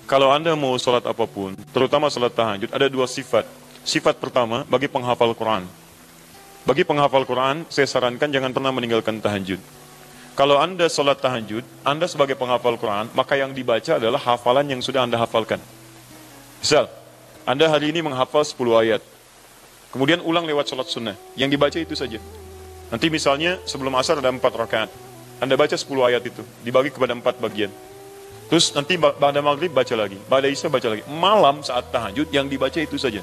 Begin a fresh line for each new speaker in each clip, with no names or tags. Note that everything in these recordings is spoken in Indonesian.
Kalau Anda mau sholat apapun, terutama sholat tahajud, ada dua sifat. Sifat pertama, bagi penghafal Quran. Bagi penghafal Quran, saya sarankan jangan pernah meninggalkan tahajud. Kalau Anda sholat tahajud, Anda sebagai penghafal Quran, maka yang dibaca adalah hafalan yang sudah Anda hafalkan. Misal, Anda hari ini menghafal 10 ayat. Kemudian ulang lewat sholat sunnah. Yang dibaca itu saja. Nanti misalnya sebelum asar ada 4 rakaat. Anda baca 10 ayat itu, dibagi kepada 4 bagian. Terus nanti pada maghrib baca lagi, pada isya baca lagi. Malam saat tahajud yang dibaca itu saja.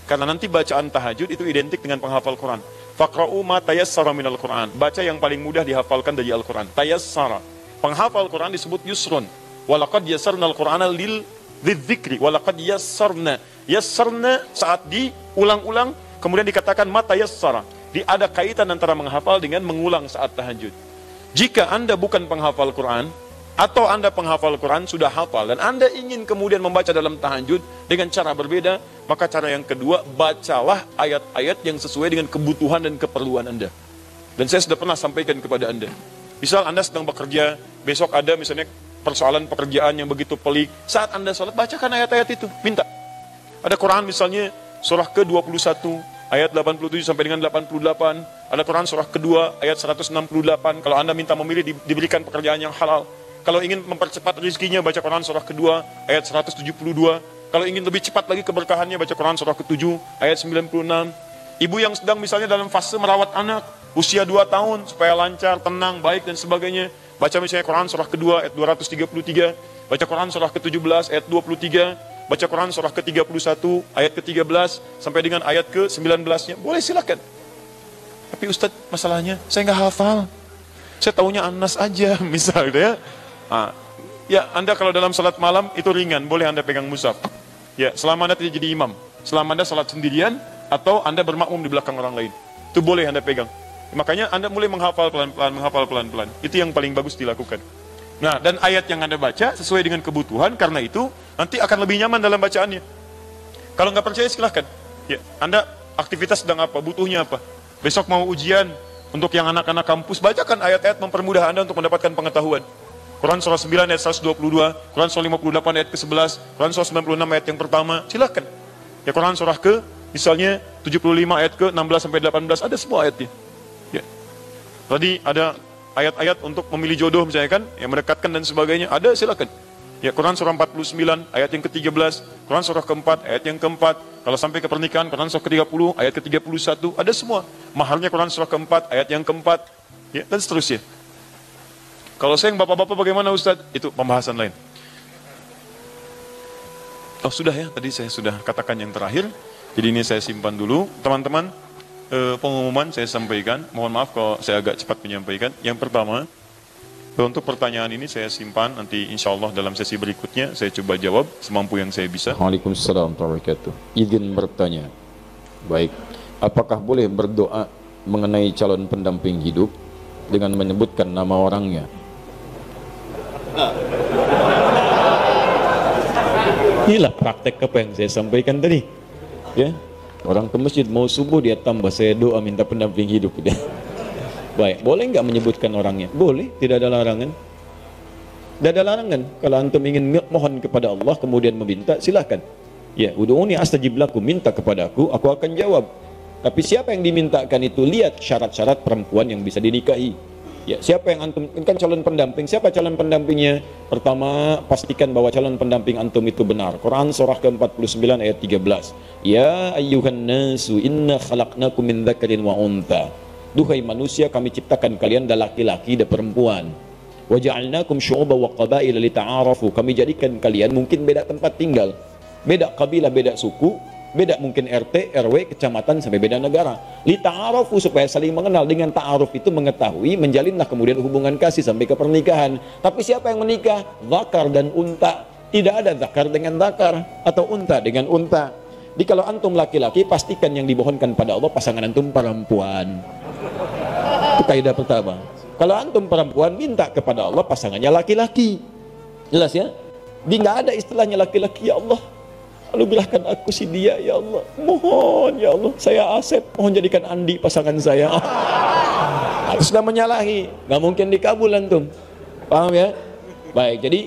Karena nanti bacaan tahajud itu identik dengan penghafal Quran. Faqra'u ma tayassara minal Quran. Baca yang paling mudah dihafalkan dari Al-Quran. Tayassara. Penghafal Quran disebut yusrun. Walaqad yassarna al-Qur'ana lidzikri. Walaqad yassarna. Yassarna saat diulang-ulang, kemudian dikatakan ma tayassara. Ada kaitan antara menghafal dengan mengulang saat tahajud. Jika Anda bukan penghafal Quran, atau Anda penghafal Quran sudah hafal dan Anda ingin kemudian membaca dalam tahajud dengan cara berbeda, maka cara yang kedua, bacalah ayat-ayat yang sesuai dengan kebutuhan dan keperluan Anda. Dan saya sudah pernah sampaikan kepada Anda. Misal Anda sedang bekerja, besok ada misalnya persoalan pekerjaan yang begitu pelik, saat Anda sholat, bacakan ayat-ayat itu, minta. Ada Quran misalnya surah ke-21 ayat 87 sampai dengan 88, ada Quran surah kedua ayat 168. Kalau Anda minta memilih, diberikan pekerjaan yang halal. Kalau ingin mempercepat rezekinya, baca Quran surah kedua ayat 172. Kalau ingin lebih cepat lagi keberkahannya, baca Quran surah ke-7 ayat 96. Ibu yang sedang misalnya dalam fase merawat anak, usia 2 tahun, supaya lancar, tenang, baik dan sebagainya, baca misalnya Quran surah kedua ayat 233, baca Quran surah ke-17 ayat 23, baca Quran surah ke-31 ayat ke-13 sampai dengan ayat ke-19-nya. Boleh, silakan. Tapi Ustadz, masalahnya saya nggak hafal. Saya taunya Anas aja, misalnya. Ya, Anda kalau dalam salat malam itu ringan, boleh Anda pegang mushaf. Ya, selama Anda tidak jadi imam, selama Anda salat sendirian atau Anda bermakmum di belakang orang lain, itu boleh Anda pegang. Makanya Anda mulai menghafal pelan-pelan, Itu yang paling bagus dilakukan. Nah, dan ayat yang Anda baca sesuai dengan kebutuhan, karena itu nanti akan lebih nyaman dalam bacaannya. Kalau nggak percaya silahkan. Ya, Anda aktivitas sedang apa, butuhnya apa. Besok mau ujian, untuk yang anak-anak kampus, bacakan ayat-ayat mempermudah Anda untuk mendapatkan pengetahuan. Quran surah 9 ayat 122, Quran surah 58 ayat ke-11, Quran surah 96 ayat yang pertama, silakan. Ya, Quran surah misalnya 75 ayat ke-16 sampai 18, ada semua ayatnya. Ya. Tadi ada ayat-ayat untuk memilih jodoh misalnya kan, yang mendekatkan dan sebagainya, ada, silakan. Ya, Quran surah 49 ayat yang ke-13, Quran surah ke-4 ayat yang ke-4, kalau sampai ke pernikahan, Quran surah ke-30 ayat ke-31, ada semua. Mahalnya Quran surah ke-4 ayat yang ke-4, ya, dan seterusnya. Kalau saya yang bapak-bapak bagaimana Ustadz? Itu pembahasan lain. Oh sudah ya, tadi saya sudah katakan yang terakhir. Jadi ini saya simpan dulu. Teman-teman, pengumuman saya sampaikan. Mohon maaf kalau saya agak cepat menyampaikan. Yang pertama, untuk pertanyaan ini saya simpan. Nanti insya Allah dalam sesi berikutnya saya coba jawab semampu yang saya bisa.
Waalaikumsalam warahmatullahi wabarakatuh. Izin bertanya. Baik, apakah boleh berdoa mengenai calon pendamping hidup dengan menyebutkan nama orangnya? Inilah praktek apa yang saya sampaikan tadi. Ya, orang ke masjid mau subuh dia tambah saya doa minta pendamping hidup. Baik, boleh nggak menyebutkan orangnya? Boleh, tidak ada larangan. Tidak ada larangan. Kalau antum ingin mohon kepada Allah kemudian meminta, silahkan. Ya, ud'uni astajib lakum, minta kepadaku, aku akan jawab. Tapi siapa yang dimintakan itu, lihat syarat-syarat perempuan yang bisa dinikahi. Ya, siapa yang antum kan calon pendamping? Siapa calon pendampingnya? Pertama, pastikan bahwa calon pendamping antum itu benar. Quran surah ke-49 ayat 13. Ya ayyuhan nasu inna khalaqnakum min dzakarin wa untha. Duhai manusia, kami ciptakan kalian dari laki-laki dan perempuan. Wa ja'alnakum syu'uban wa qabaila lita'arafu. Kami jadikan kalian mungkin beda tempat tinggal, beda kabilah, beda suku, beda mungkin RT, RW, kecamatan sampai beda negara. Lita'arafu, supaya saling mengenal. Dengan ta'aruf itu mengetahui, menjalinlah kemudian hubungan kasih sampai ke pernikahan. Tapi siapa yang menikah? Zakar dan unta. Tidak ada zakar dengan zakar atau unta dengan unta. Jadi kalau antum laki-laki, pastikan yang dimohonkan pada Allah pasangan antum perempuan. Itu kaidah pertama. Kalau antum perempuan, minta kepada Allah pasangannya laki-laki. Jelas ya? Di nggak ada istilahnya laki-laki, ya Allah, anugerahkan aku si dia, ya Allah. Mohon ya Allah, saya Asep, mohon jadikan Andi pasangan saya. Harus sudah menyalahi, nggak mungkin dikabul antum. Paham ya? Baik, jadi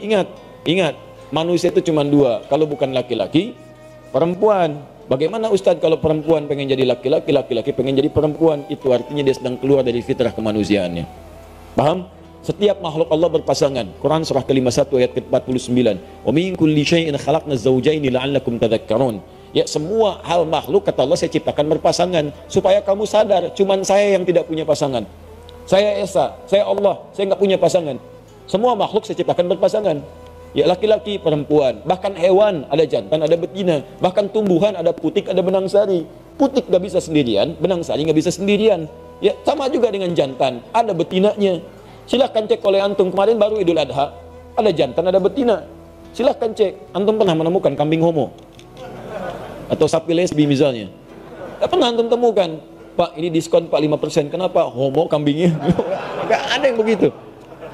ingat, manusia itu cuma dua, kalau bukan laki-laki, perempuan. Bagaimana Ustadz kalau perempuan pengen jadi laki-laki, laki-laki pengen jadi perempuan? Itu artinya dia sedang keluar dari fitrah kemanusiaannya. Paham? Setiap makhluk Allah berpasangan. Quran surah ke-51 ayat ke-49. Wa min kulli syai'in khalaqna zawjaini la'allakum tadhakkarun. Ya, semua hal makhluk kata Allah saya ciptakan berpasangan supaya kamu sadar, cuman saya yang tidak punya pasangan. Saya Esa, saya Allah, saya nggak punya pasangan. Semua makhluk saya ciptakan berpasangan. Ya, laki-laki, perempuan, bahkan hewan ada jantan, ada betina, bahkan tumbuhan ada putik, ada benang sari. Putik nggak bisa sendirian, benang sari nggak bisa sendirian. Ya, sama juga dengan jantan, ada betinanya. Silahkan cek oleh antum, kemarin baru Idul Adha, ada jantan, ada betina. Silahkan cek, antum pernah menemukan kambing homo? Atau sapi lesbi misalnya? Nggak pernah antum temukan. Pak, ini diskon Pak 5%, kenapa? Homo kambingnya. Nggak ada yang begitu.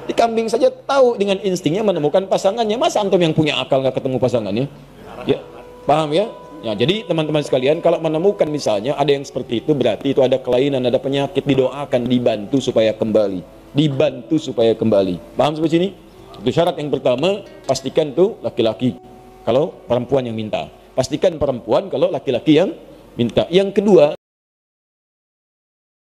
Di kambing saja tahu dengan instingnya menemukan pasangannya. Masa antum yang punya akal nggak ketemu pasangannya? Ya, paham ya? Ya, jadi teman-teman sekalian, kalau menemukan misalnya ada yang seperti itu, berarti itu ada kelainan, ada penyakit, didoakan, dibantu supaya kembali. Dibantu supaya kembali. Paham sampai sini? Itu syarat yang pertama, pastikan tuh laki-laki. Kalau perempuan yang minta. Pastikan perempuan kalau laki-laki yang minta. Yang kedua,